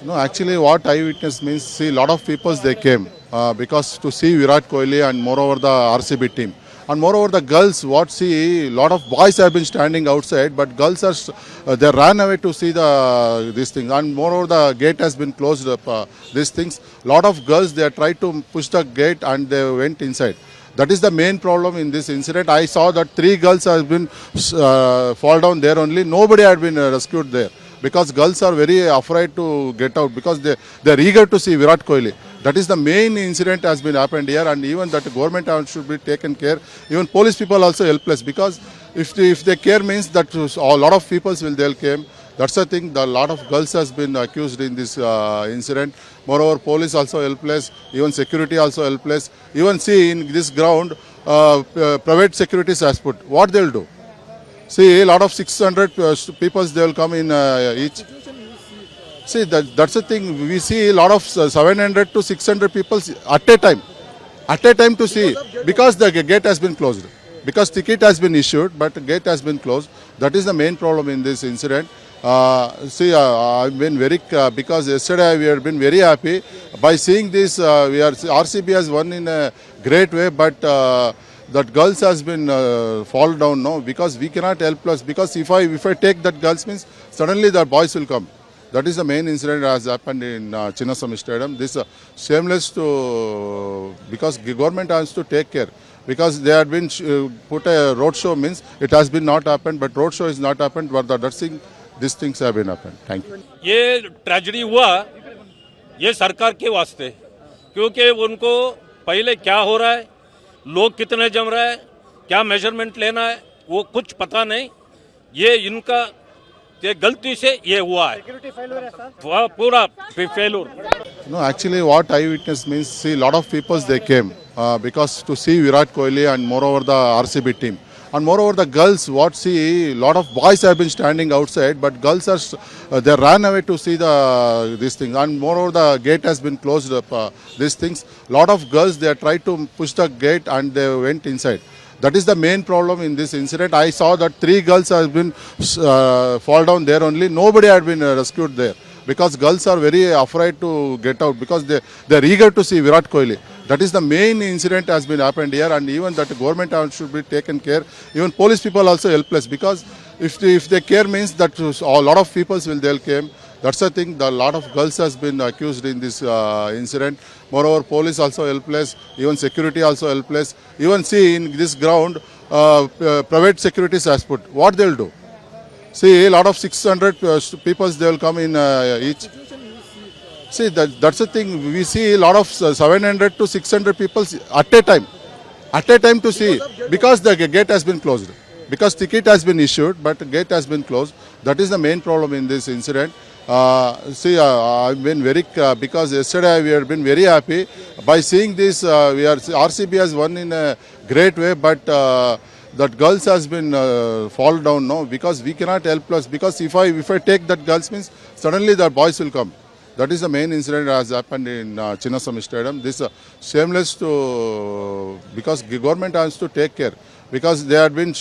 No, actually, what I witnessed means, see, a lot of people they came because to see Virat Kohli and moreover the RCB team. And moreover the girls, what see, a lot of boys have been standing outside, but girls are they ran away to see these things. And moreover the gate has been closed up. These things, lot of girls they tried to push the gate and they went inside. That is the main problem in this incident. I saw that 3 girls have been fall down there only. Nobody had been rescued there because girls are very afraid to get out because they are eager to see Virat Kohli. That is the main incident has been happened here, and even that government should be taken care. Even police people also helpless because if they care means that a lot of people they'll came. That's the thing. A lot of girls has been accused in this incident. Moreover, police also helpless. Even security also helpless. Even see in this ground, private securities has put. What they'll do? See, a lot of 600 people they will come in each. See, that's the thing. We see a lot of 700 to 600 people at a time to see because the gate has been closed. Because ticket has been issued, but the gate has been closed. That is the main problem in this incident. I've been very because yesterday we have been very happy by seeing this. RCB has won in a great way, but that girls has been fall down now because we cannot help us. Because if I take that girls means suddenly the boys will come. That is the main incident that has happened in Chinnaswamy Stadium. This shameless to because the government has to take care. Because they had been put a road show means it has been not happened, but road show is not happened. But these things have been happened. Thank you. ये tragedy हुआ ये सरकार के वास्ते, क्योंकि उनको पहले क्या हो रहा है, लोग कितने जम रहे हैं, क्या मेजरमेंट लेना है, वो कुछ पता नहीं. ये इनका ये गलती से ये हुआ है. पूरा फेलूर. No, actually, what I witnessed means, see, a lot of people they came because to see Virat Kohli and moreover the RCB team. And moreover the girls, what see, a lot of boys have been standing outside, but girls are they ran away to see these things. And moreover the gate has been closed up. These things, lot of girls they tried to push the gate and they went inside. That is the main problem in this incident. I saw that 3 girls have been fall down there only. Nobody had been rescued there because girls are very afraid to get out because they are eager to see Virat Kohli. That is the main incident has been happened here, and even that government should be taken care. Even police people also helpless because if they care means that a lot of people they'll came. That's the thing. A lot of girls has been accused in this incident. Moreover, police also helpless. Even security also helpless. Even see in this ground, private securities has put. What they'll do? See, a lot of 600 people they will come in each. See, that's the thing. We see a lot of 700 to 600 people at a time to see because the gate has been closed. Because ticket has been issued, but the gate has been closed. That is the main problem in this incident. I've been very because yesterday we have been very happy by seeing this. RCB has won in a great way, but that girls has been fall down now because we cannot help us. Because if I take that girls means suddenly the boys will come. That is the main incident that has happened in Chinnaswamy Stadium. This shameless to because the government has to take care. Because they had been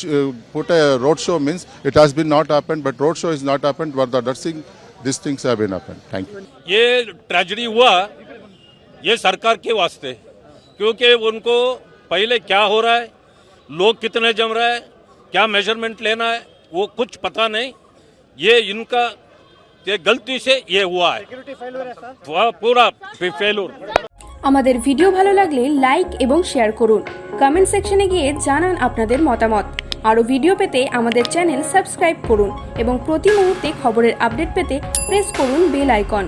put a road show means it has been not happened, but road show is not happened. But these things have been happened. Thank you. ये tragedy हुआ ये सरकार के वास्ते, क्योंकि उनको पहले क्या हो रहा है, लोग कितने जम रहे हैं, क्या मेजरमेंट लेना है, वो कुछ पता नहीं. ये इनका ये गलती से ये हुआ है. पूरा फेलूर. আমাদের ভিডিও ভালো লাগলে লাইক এবং শেয়ার করুন, কমেন্ট সেকশনে গিয়ে জানান আপনাদের মতামত। আরও ভিডিও পেতে আমাদের চ্যানেল সাবস্ক্রাইব করুন এবং প্রতি মুহূর্তে খবরের আপডেট পেতে প্রেস করুন বেল আইকন।